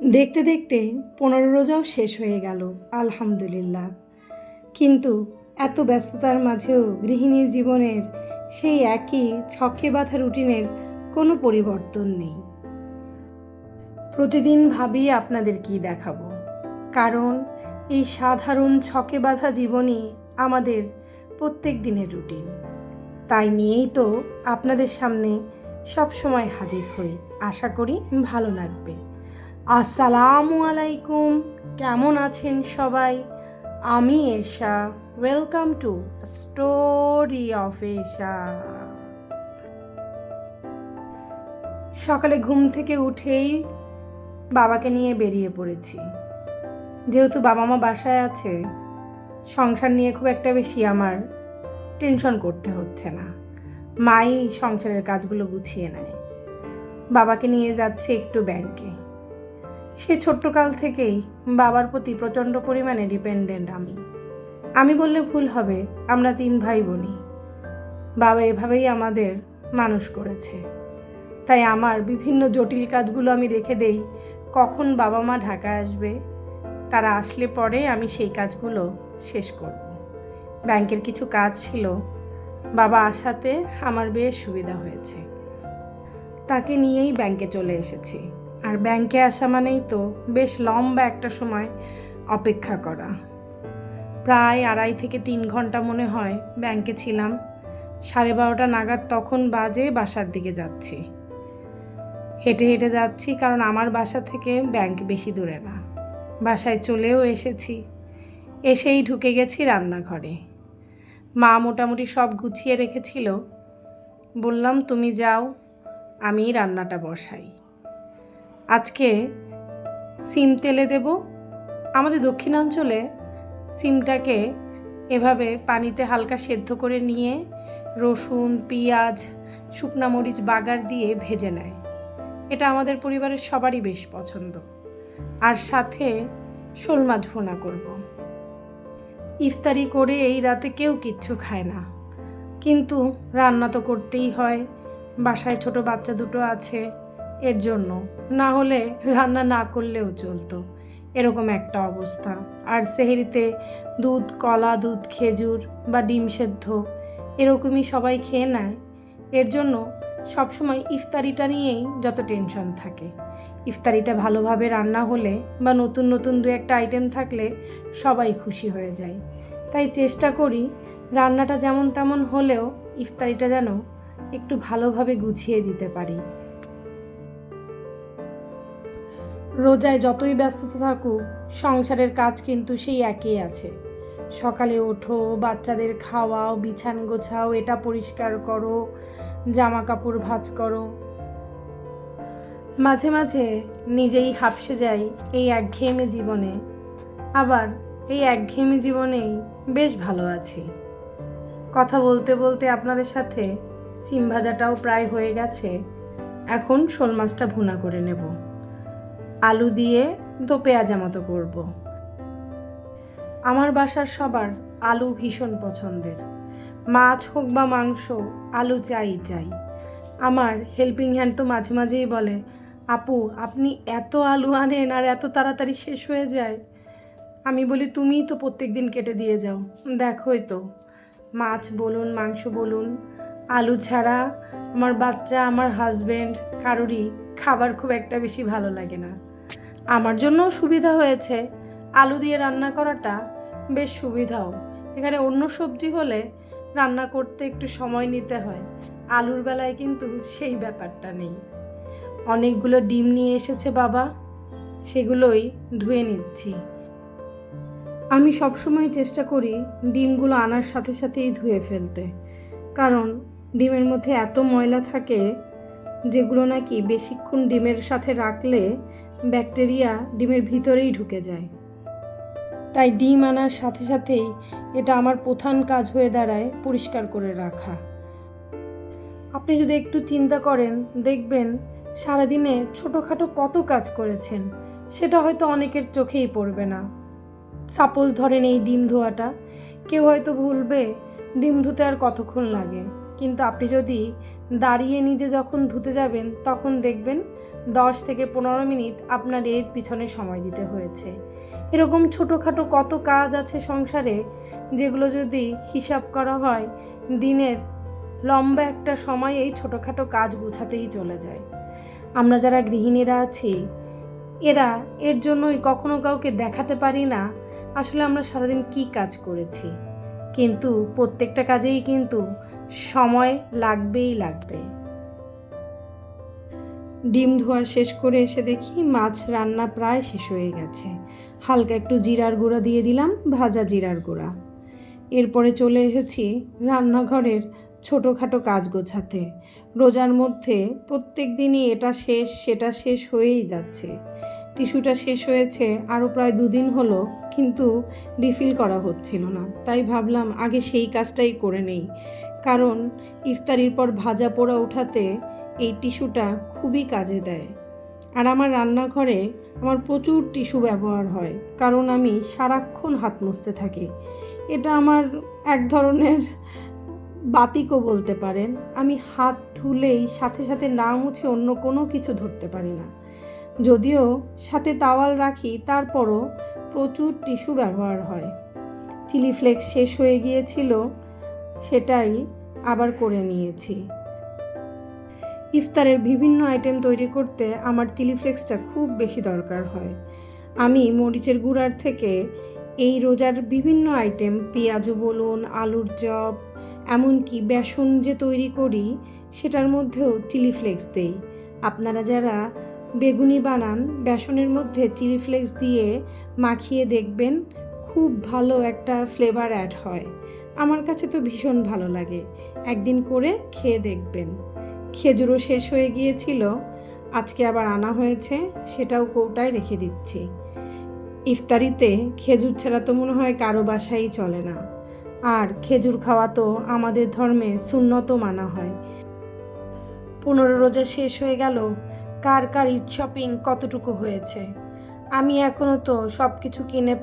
দেখতে দেখতে 15 রোজাও শেষ হয়ে গেল, আলহামদুলিল্লাহ। কিন্তু এত ব্যস্ততার মাঝেও গৃহিণীর জীবনের সেই একই ছকে বাঁধা রুটিনের কোনো পরিবর্তন নেই। প্রতিদিন ভাবি আপনাদের কি দেখাবো, কারণ এই সাধারণ ছকে বাঁধা জীবনই আমাদের প্রত্যেক দিনের রুটিন। তাই নিয়েই তো আপনাদের সামনে সব সময় হাজির হই। আশা করি ভালো লাগবে। আসসালামু আলাইকুম, কেমন আছেন সবাই? আমি এশা, ওয়েলকাম টু স্টোরি অফ এশা। সকালে ঘুম থেকে উঠেই বাবাকে নিয়ে বেরিয়ে পড়েছি। যেহেতু বাবা মা বাসায় আছে, সংসার নিয়ে খুব একটা বেশি আমার টেনশন করতে হচ্ছে না। মাই সংসারের কাজগুলো গুছিয়ে নেয়। বাবাকে নিয়ে যাচ্ছে একটু ব্যাংকে। সে ছোট্টকাল থেকেই বাবার প্রতি প্রচণ্ড পরিমাণে ডিপেন্ডেন্ট আমি বললে ভুল হবে, আমরা 3 ভাই বোনই। বাবা এভাবেই আমাদের মানুষ করেছে। তাই আমার বিভিন্ন জটিল কাজগুলো আমি রেখে দেই কখন বাবা মা ঢাকায় আসবে, তারা আসলে পরে আমি সেই কাজগুলো শেষ করব। ব্যাংকের কিছু কাজ ছিল, বাবা আসাতে আমার বেশ সুবিধা হয়েছে। তাকে নিয়েই ব্যাংকে চলে এসেছি। আর ব্যাংকে আসা মানেই তো বেশ লম্বা একটা সময় অপেক্ষা করা। প্রায় 2.5 থেকে 3 ঘন্টা মনে হয় ব্যাংকে ছিলাম। 12:30 নাগাদ তখন বাজে বাসার দিকে যাচ্ছি। হেঁটে হেঁটে যাচ্ছি, কারণ আমার বাসা থেকে ব্যাংক বেশি দূরে না। বাসায় চলেও এসেছি। এসেই ঢুকে গেছি রান্নাঘরে। মা মোটামুটি সব গুছিয়ে রেখেছিল। বললাম, তুমি যাও, আমি রান্নাটা বসাই। আজকে সিম তেলে দেব। আমাদের দক্ষিণাঞ্চলে সিমটাকে এভাবে পানিতে হালকা সেদ্ধ করে নিয়ে রসুন, পেঁয়াজ, শুকনা মরিচ বাগার দিয়ে ভেজে নেয়। এটা আমাদের পরিবারের সবারই বেশ পছন্দ। আর সাথে শোল মাছ ভুনা করব। ইফতারি করে এই রাতে কেউ কিচ্ছু খায় না, কিন্তু রান্না তো করতেই হয়। বাসায় ছোট বাচ্চা দুটো আছে, এর জন্য না হলে রান্না না করলেও চলতো, এরকম একটা অবস্থা। আর সেহরিতে দুধ, কলা, দুধ, খেজুর বা ডিম সেদ্ধ এরকমই সবাই খেয়ে নেয়। এর জন্য সবসময় ইফতারিটা নিয়েই যত টেনশন থাকে। ইফতারিটা ভালোভাবে রান্না হলে বা নতুন নতুন 2-1টা আইটেম থাকলে সবাই খুশি হয়ে যায়। তাই চেষ্টা করি রান্নাটা যেমন তেমন হলেও ইফতারিটা যেন একটু ভালোভাবে গুছিয়ে দিতে পারি। রোজায় যতই ব্যস্ততা থাকুক, সংসারের কাজ কিন্তু সেই একই আছে। সকালে ওঠো, বাচ্চাদের খাওয়াও, বিছান গোছাও, এটা পরিষ্কার করো, জামা কাপড় ভাঁজ করো। মাঝে মাঝে নিজেই হাঁপসে যাই এই একঘেয়েমি জীবনে। আবার এই একঘেয়েমি জীবনেই বেশ ভালো আছি। কথা বলতে বলতে আপনাদের সাথে সিম ভাজাটাও প্রায় হয়ে গেছে। এখন শোল মাছটা ভুনা করে নেব। আলু দিয়ে দো পেঁয়াজা মতো করব। আমার বাসার সবার আলু ভীষণ পছন্দের। মাছ হোক বা মাংস, আলু চাই চাই। আমার হেল্পিং হ্যান্ড তো মাঝে মাঝেই বলে, আপু আপনি এত আলু আনেন আর এত তাড়াতাড়ি শেষ হয়ে যায়। আমি বলি, তুমিই তো প্রত্যেক দিন কেটে দিয়ে যাও, দেখোই তো। মাছ বলুন, মাংস বলুন, আলু ছাড়া আমার বাচ্চা, আমার হাজব্যান্ড কারোরই খাবার খুব একটা বেশি ভালো লাগে না। আমার জন্যও সুবিধা হয়েছে, আলু দিয়ে রান্না করাটা বেশ সুবিধাও। এখানে অন্য সবজি হলে রান্না করতে একটু সময় নিতে হয়, আলুর বেলায় কিন্তু সেই ব্যাপারটা নেই। অনেকগুলো ডিম নিয়ে এসেছে বাবা, সেগুলোই ধুয়ে নিচ্ছি। আমি সবসময় চেষ্টা করি ডিমগুলো আনার সাথে সাথেই ধুয়ে ফেলতে, কারণ ডিমের মধ্যে এত ময়লা থাকে যেগুলো নাকি বেশিক্ষণ ডিমের সাথে রাখলে ব্যাকটেরিয়া ডিমের ভিতরেই ঢুকে যায়। তাই ডিম আনার সাথে সাথেই এটা আমার প্রধান কাজ হয়ে দাঁড়ায় পরিষ্কার করে রাখা। আপনি যদি একটু চিন্তা করেন, দেখবেন সারাদিনে ছোটোখাটো কত কাজ করেছেন, সেটা হয়তো অনেকের চোখেই পড়বে না। সাপোজ ধরেন এই ডিম ধোয়াটা, কেউ হয়তো বলবে ডিম ধুতে আর কতক্ষণ লাগে, কিন্তু আপনি যদি দাঁড়িয়ে নিজে যখন ধুতে যাবেন তখন দেখবেন 10 থেকে 15 মিনিট আপনার এর পিছনে সময় দিতে হয়েছে। এরকম ছোটোখাটো কত কাজ আছে সংসারে, যেগুলো যদি হিসাব করা হয় দিনের লম্বা একটা সময় এই ছোটোখাটো কাজ গুছাতেই চলে যায়। আমরা যারা গৃহিণীরা আছি এর জন্যই কখনো কাউকে দেখাতে পারি না আসলে আমরা সারাদিন কী কাজ করেছি, কিন্তু প্রত্যেকটা কাজেই কিন্তু সময় লাগবেই লাগবে। ডিম ধোয়া শেষ করে এসে দেখি মাছ রান্না প্রায় শেষ হয়ে গেছে। হালকা একটু জিরার গুঁড়া দিয়ে দিলাম, ভাজা জিরার গুঁড়া। এরপরে চলে এসেছি রান্নাঘরের ছোটোখাটো কাজ গোছাতে। রোজার মধ্যে প্রত্যেক দিনই এটা শেষ সেটা শেষ হয়েই যাচ্ছে। টিস্যুটা শেষ হয়েছে আরও প্রায় 2 দিন হলো, কিন্তু রিফিল করা হচ্ছিল না। তাই ভাবলাম আগে সেই কাজটাই করে নেই, কারণ ইফতারির পর ভাজা পোড়া ওঠাতে এই টিস্যুটা খুবই কাজে দেয়। আর আমার রান্নাঘরে আমার প্রচুর টিস্যু ব্যবহার হয়, কারণ আমি সারাক্ষণ হাত মুছতে থাকি। এটা আমার এক ধরনের বাতিকও বলতে পারেন। আমি হাত ধুলেই সাথে সাথে না মুছে অন্য কোনো কিছু ধরতে পারি না। যদিও সাথে তাওয়াল রাখি, তারপরও প্রচুর টিস্যু ব্যবহার হয়। চিলি ফ্লেক্স শেষ হয়ে গিয়েছিল, সেটাই আবার করে নিয়েছি। ইফতারের বিভিন্ন আইটেম তৈরি করতে আমার চিলি ফ্লেক্সটা খুব বেশি দরকার হয়। আমি মরিচের গুঁড়ার থেকে এই রোজার বিভিন্ন আইটেম, পেঁয়াজও বলুন, আলুর চপ, এমনকি বেসন যে তৈরি করি সেটার মধ্যেও চিলি ফ্লেক্স দেই। আপনারা যারা বেগুনি বানান, বেসনের মধ্যে চিলি ফ্লেক্স দিয়ে মাখিয়ে দেখবেন, খুব ভালো একটা ফ্লেভার অ্যাড হয়। আমার কাছে তো ভীষণ ভালো লাগে, একদিন করে খেয়ে দেখবেন। খেজুরও শেষ হয়ে গিয়েছিল, আজকে আবার আনা হয়েছে, সেটাও কৌটায় রেখে দিচ্ছি। ইফতারিতে খেজুর ছাড়া তো মনে হয় কারো বাসায় চলে না। আর খেজুর খাওয়া তো আমাদের ধর্মে সুন্নতও মানা হয়। 15 রোজা শেষ হয়ে গেল, কার কার ঈদ শপিং কতটুকু হয়েছে? আমি এখনও তো সব কিছু কিনে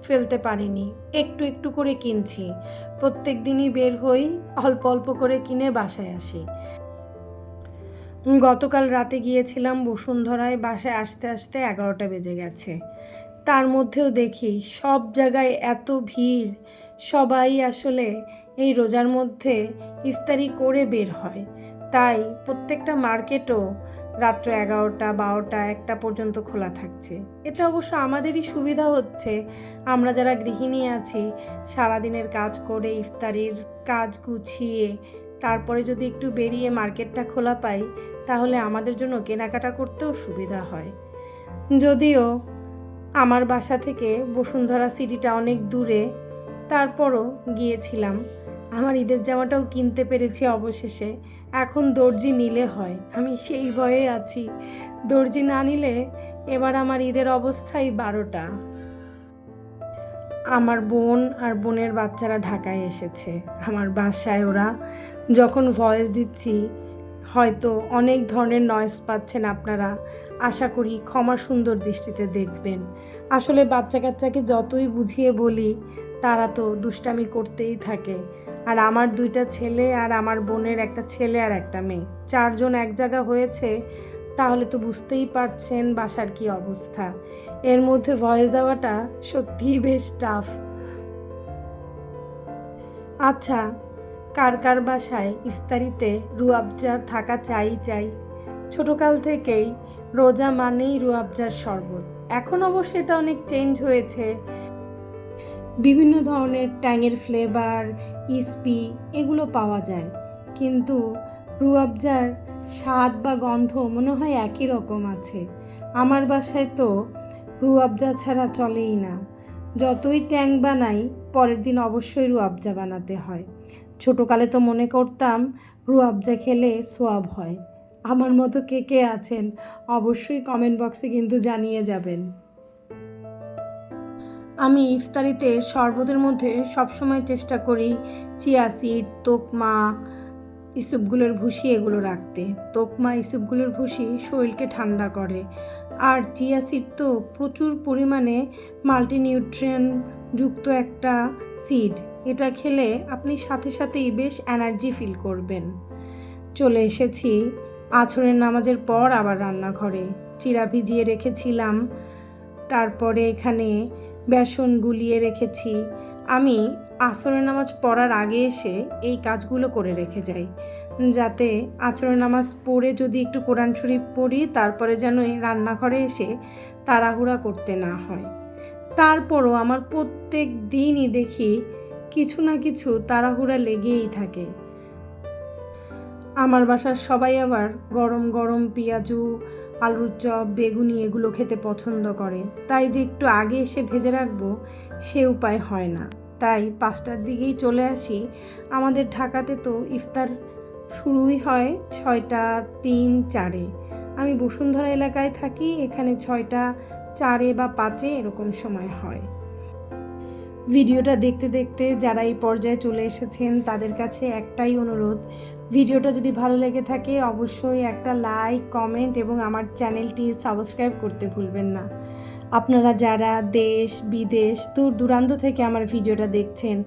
ফেলতে পারিনি, একটু একটু করে কিনছি। প্রত্যেক দিনই বের হই, অল্প অল্প করে কিনে বাসায় আসি। গতকাল রাতে গিয়েছিলাম বসুন্ধরায়, বাসায় আসতে আসতে 11টা বেজে গেছে। তার মধ্যেও দেখি সব জায়গায় এত ভিড়, সবাই আসলে এই রোজার মধ্যে ইফতারি করে বের হয়। তাই প্রত্যেকটা মার্কেটও রাত্র 11টা, 12টা, 1টা পর্যন্ত খোলা থাকছে। এতে অবশ্য আমাদেরই সুবিধা হচ্ছে। আমরা যারা গৃহিণী আছি, সারাদিনের কাজ করে ইফতারির কাজ গুছিয়ে তারপরে যদি একটু বেরিয়ে মার্কেটটা খোলা পাই, তাহলে আমাদের জন্য কেনাকাটা করতেও সুবিধা হয়। যদিও আমার বাসা থেকে বসুন্ধরা সিটিটা অনেক দূরে, তারপরও গিয়েছিলাম। আমার ঈদের জামাটাও কিনতে পেরেছি অবশেষে। এখন দর্জি নিলে হয়, আমি সেই ভয়ে আছি। দর্জি না নিলে এবার আমার ঈদের অবস্থাই 12টা। আমার বোন আর বোনের বাচ্চারা ঢাকায় এসেছে আমার বাসায়। ওরা যখন ভয়েস দিচ্ছি হয়তো অনেক ধরনের নয়েজ পাচ্ছেন আপনারা, আশা করি ক্ষমা সুন্দর দৃষ্টিতে দেখবেন। আসলে বাচ্চা কাচ্চাকে যতই বুঝিয়ে বলি, তারা তো দুষ্টামি করতেই থাকে। আর আমার 2টা ছেলে আর আমার বোনের একটা ছেলে আর একটা মেয়ে, 4 জন এক জায়গা হয়েছে, তাহলে তো বুঝতেই পারছেন বাসার কি অবস্থা। এর মধ্যে ভয়েস দেওয়াটা সত্যিই বেশ টাফ। আচ্ছা, কার কার বাসায় ইফতারিতে রুয়াবজা থাকা চাই? ছোটকাল থেকেই রোজা মানেই রুয়াবজার শরবত। এখন অবশ্য এটা অনেক চেঞ্জ হয়েছে, বিভিন্ন ধরনের ট্যাঙের ফ্লেভার, ইস্পি এগুলো পাওয়া যায়, কিন্তু রুয়াবজার স্বাদ বা গন্ধ মনে হয় একই রকম আছে। আমার বাসায় তো রুয়াবজা ছাড়া চলেই না। যতই ট্যাং বানাই, পরের দিন অবশ্যই রুয়াবজা বানাতে হয়। ছোটোকালে তো মনে করতাম রুয়াবজা খেলে সোয়াব হয়। আমার মতো কে কে আছেন অবশ্যই কমেন্ট বক্সে কিন্তু জানিয়ে যাবেন। আমি ইফতারিতে শরবতের মধ্যে সবসময় চেষ্টা করি চিয়া সিড, তোকমা, ইসুপগুলোর ভুসি এগুলো রাখতে। তোকমা, ইসুপগুলোর ভুসি শরীরকে ঠান্ডা করে। আর চিয়া সিড তো প্রচুর পরিমাণে মাল্টিনিউট্রিয়েন্ট যুক্ত একটা সিড। এটা খেলে আপনি সাথে সাথেই বেশ এনার্জি ফিল করবেন। চলে এসেছি আছরের নামাজের পর আবার রান্নাঘরে। চিড়া ভিজিয়ে রেখেছিলাম, তারপরে এখানে বেসন গুলিয়ে রেখেছি। আমি আসরের নামাজ পড়ার আগে এসে এই কাজগুলো করে রেখে যাই, যাতে আসরের নামাজ পড়ে যদি একটু কোরআন শরীফ পড়ি, তারপরে যেন এই রান্নাঘরে এসে তাড়াহুড়া করতে না হয়। তারপরও আমার প্রত্যেক দিনই দেখি কিছু না কিছু তাড়াহুড়া লেগেই থাকে। আমার বাসার সবাই আবার গরম গরম পেঁয়াজু, আলুর চপ, বেগুনি এগুলো খেতে পছন্দ করে, তাই যে একটু আগে এসে ভেজে রাখবো সে উপায় হয় না। তাই 5টার দিকেই চলে আসি। আমাদের ঢাকাতে তো ইফতার শুরুই হয় 6টা 3, 4-এ। আমি বসুন্ধরা এলাকায় থাকি, এখানে 6টা 4 বা 5 এরকম সময় হয়। ভিডিওটা দেখতে দেখতে যারা এই পর্যায়ে চলে এসেছেন তাদের কাছে একটাই অনুরোধ, ভিডিওটা যদি ভালো লেগে থাকে অবশ্যই একটা লাইক, কমেন্ট এবং আমার চ্যানেলটি সাবস্ক্রাইব করতে ভুলবেন না। আপনারা যারা দেশ বিদেশ দূর দূরান্ত থেকে আমার ভিডিওটা দেখছেন,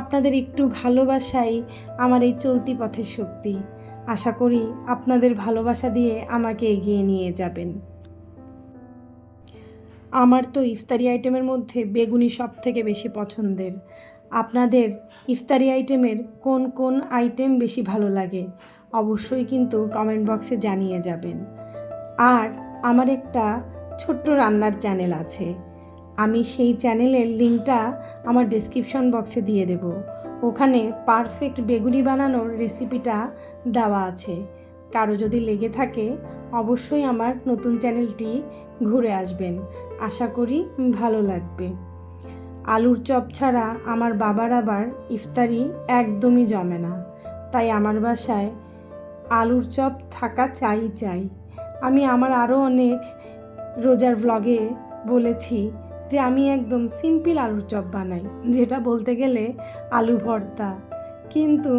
আপনাদের একটু ভালোবাসাই আমার এই চলতি পথের শক্তি। আশা করি আপনাদের ভালোবাসা দিয়ে আমাকে এগিয়ে নিয়ে যাবেন। আমার তো ইফতারি আইটেমের মধ্যে বেগুনি সব থেকে বেশি পছন্দের। আপনাদের ইফতারি আইটেমের কোন কোন আইটেম বেশি ভালো লাগে অবশ্যই কিন্তু কমেন্ট বক্সে জানিয়ে যাবেন। আর আমার একটা ছোট্ট রান্নার চ্যানেল আছে, আমি সেই চ্যানেলের লিঙ্কটা আমার ডেসক্রিপশন বক্সে দিয়ে দেব। ওখানে পারফেক্ট বেগুনি বানানোর রেসিপিটা দেওয়া আছে। কারো যদি লেগে থাকে অবশ্যই আমার নতুন চ্যানেলটি ঘুরে আসবেন, আশা করি ভালো লাগবে। আলুর চপ ছাড়া আমার বাবার আবার ইফতারি একদমই জমে না, তাই আমার বাসায় আলুর চপ থাকা চাই। আমি আমার আরও অনেক রোজার ভ্লগে বলেছি যে আমি একদম সিম্পল আলুর চপ বানাই, যেটা বলতে গেলে আলু ভর্তা, কিন্তু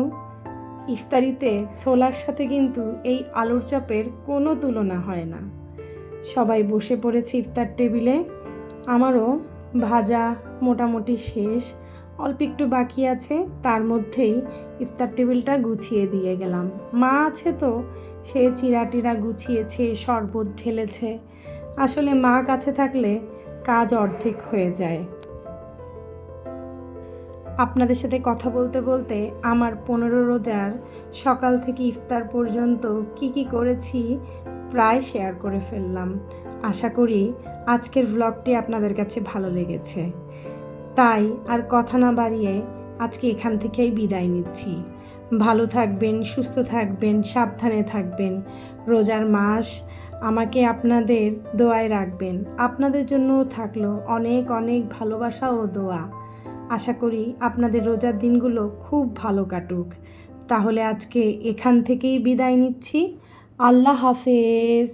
ইফতারিতে ছোলার সাথে কিন্তু এই আলুর চপের কোনো তুলনা হয় না। সবাই বসে পড়েছে ইফতার টেবিলে, আমারও ভাজা মোটামুটি শেষ, অল্প একটু বাকি আছে, তার মধ্যেই ইফতার টেবিলটা গুছিয়ে দিয়ে গেলাম। মা আছে তো সে চিড়া গুছিয়েছে, শরবত ঢেলেছে। আসলে মা কাছে থাকলে কাজ অর্ধেক হয়ে যায়। আপনাদের সাথে কথা বলতে বলতে আমার 15 রোজার সকাল থেকে ইফতার পর্যন্ত কি করেছি প্রায় শেয়ার করে ফেললাম। আশা করি আজকের ভ্লগটি আপনাদের কাছে ভালো লেগেছে। তাই আর কথা না বাড়িয়ে আজকে এখান থেকেই বিদায় নিচ্ছি। ভালো থাকবেন, সুস্থ থাকবেন, সাবধানে থাকবেন। রোজার মাস, আমাকে আপনাদের দোয়ায় রাখবেন। আপনাদের জন্যও থাকলো অনেক অনেক ভালোবাসা ও দোয়া। আশা করি আপনাদের রোজার দিনগুলো খুব ভালো কাটুক। তাহলে আজকে এখান থেকেই বিদায় নিচ্ছি। আল্লাহ হাফেজ।